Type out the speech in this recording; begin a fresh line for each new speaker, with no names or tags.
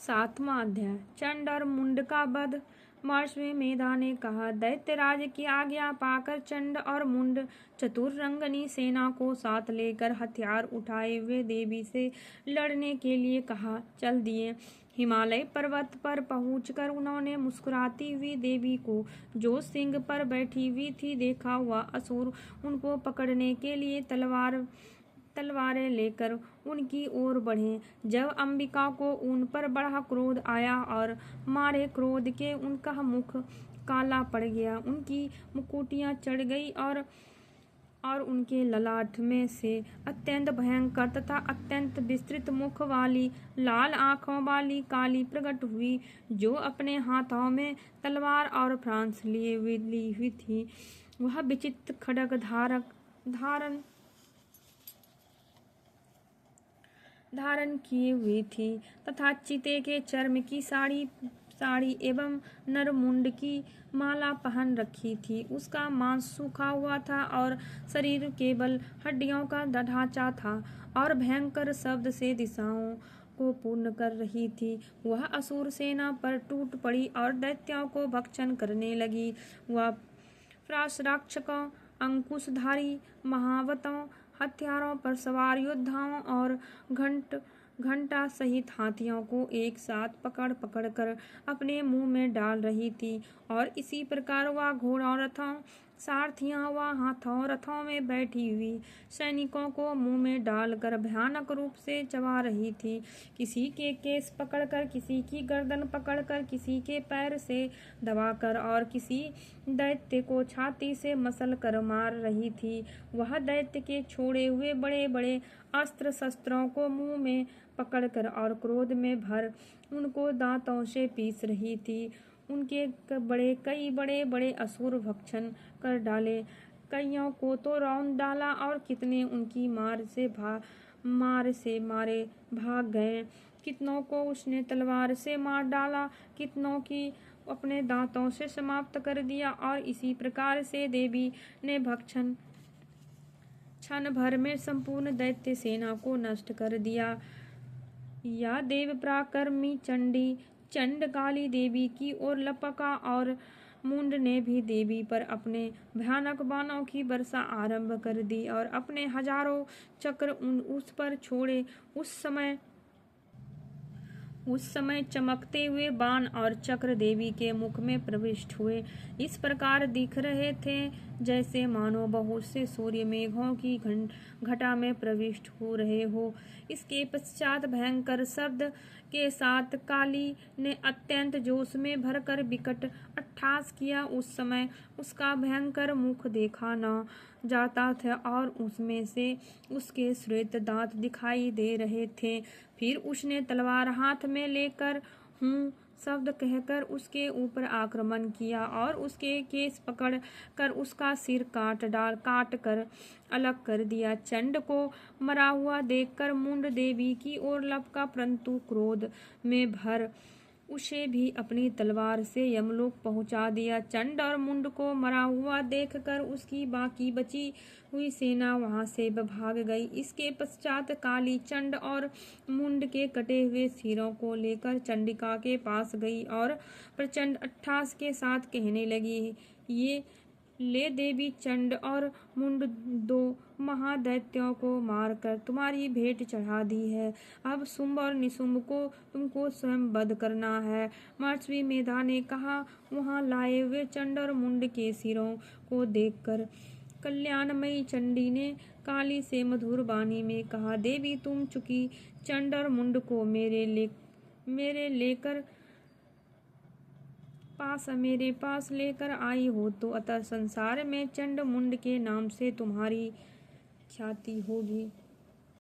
7वां अध्याय चंड और मुंड का वध। मौसमी मेधा ने कहा, दैत्यराज की आज्ञा पाकर चंड और मुंड चतुरंगनी सेना को साथ लेकर हथियार उठाए हुए देवी से लड़ने के लिए कहा चल दिए। हिमालय पर्वत पर पहुंचकर उन्होंने मुस्कुराती हुई देवी को, जो सिंह पर बैठी हुई थी, देखा। हुआ असुर उनको पकड़ने के लिए तलवारें लेकर उनकी ओर बढ़े। जब अंबिका को उन पर बड़ा क्रोध आया और मारे क्रोध के उनका मुख काला पड़ गया, उनकी मुकुटियां चढ़ गई और उनके ललाट में से अत्यंत भयंकर तथा अत्यंत विस्तृत मुख वाली लाल आंखों वाली काली प्रकट हुई, जो अपने हाथों में तलवार और फ्रांस ली हुई थी। वह विचित्र खड्ग धारण किए हुई थी तथा चीते के चर्म की साड़ी एवं नरमुंड की माला पहन रखी थी। उसका मांस सूखा हुआ था और शरीर केवल हड्डियों का ढांचा था और भयंकर शब्द से दिशाओं को पूर्ण कर रही थी। वह असुर सेना पर टूट पड़ी और दैत्यों को भक्षण करने लगी। वह राक्षकों, अंकुशधारी महावतों, हथियारों पर सवार योद्धाओं और घंटा सहित हाथियों को एक साथ पकड़ कर अपने मुंह में डाल रही थी और इसी प्रकार वह घोड़ों, रथों, सारथियों व हाथों रथों में बैठी हुई सैनिकों को मुंह में डालकर भयानक रूप से चबा रही थी। किसी के केस पकड़कर, किसी की गर्दन पकड़कर, किसी के पैर से दबाकर और किसी दैत्य को छाती से मसल कर मार रही थी। वह दैत्य के छोड़े हुए बड़े बड़े अस्त्र शस्त्रों को मुंह में पकड़कर और क्रोध में भर उनको दांतों से पीस रही थी। उनके कई बड़े बड़े असुर भक्षण कर डाले, कईयों को तो रौंद डाला और कितने उनकी मार से मारे भाग गए। कितनों को उसने तलवार से मार डाला, कितनों की अपने दांतों से समाप्त कर दिया। और इसी प्रकार से देवी ने क्षण भर में संपूर्ण दैत्य सेना को नष्ट कर दिया। या देव पराक्रमी चंड काली देवी की ओर लपका और मुंड ने भी देवी पर अपने भयानक बाणों की वर्षा आरंभ कर दी और अपने हजारों चक्र उस पर छोड़े। उस समय चमकते हुए बाण और चक्र देवी के मुख में प्रविष्ट हुए। इस प्रकार दिख रहे थे जैसे मानो बहुत से सूर्य मेघों की घटा में प्रविष्ट हो रहे हो। इसके पश्चात भयंकर शब्द के साथ काली ने अत्यंत जोश में भरकर विकट अट्टहास किया। उस समय उसका भयंकर मुख देखा न जाता था और उसमें से उसके श्वेत दांत दिखाई दे रहे थे। फिर उसने तलवार हाथ में लेकर हूँ शब्द कहकर उसके ऊपर आक्रमण किया और उसके केस पकड़ कर उसका सिर काट कर अलग कर दिया। चंड को मरा हुआ देखकर मुंड देवी की ओर लपका, परंतु क्रोध में भर उसे भी अपनी तलवार से यमलोक पहुंचा दिया। चंड और मुंड को मरा हुआ देखकर उसकी बाकी बची हुई सेना वहां से भाग गई। इसके पश्चात काली चंड और मुंड के कटे हुए सिरों को लेकर चंडिका के पास गई और प्रचंड अट्टहास के साथ कहने लगी, ये ले देवी चंड और मुंड दो महादैत्यों को मारकर तुम्हारी भेंट चढ़ा दी है। अब शुंभ और निशुंभ को तुमको स्वयं वध करना है। मौसमी मेधा ने कहा। वहां लाए हुए चंड और मुंड के सिरों को देखकर कल्याणमयी चंडी ने काली से मधुर वाणी में कहा, देवी तुम चुकी चंड और मुंड को मेरे पास लेकर आई हो तो अतः संसार में चंड मुंड के नाम से तुम्हारी ख्याति होगी।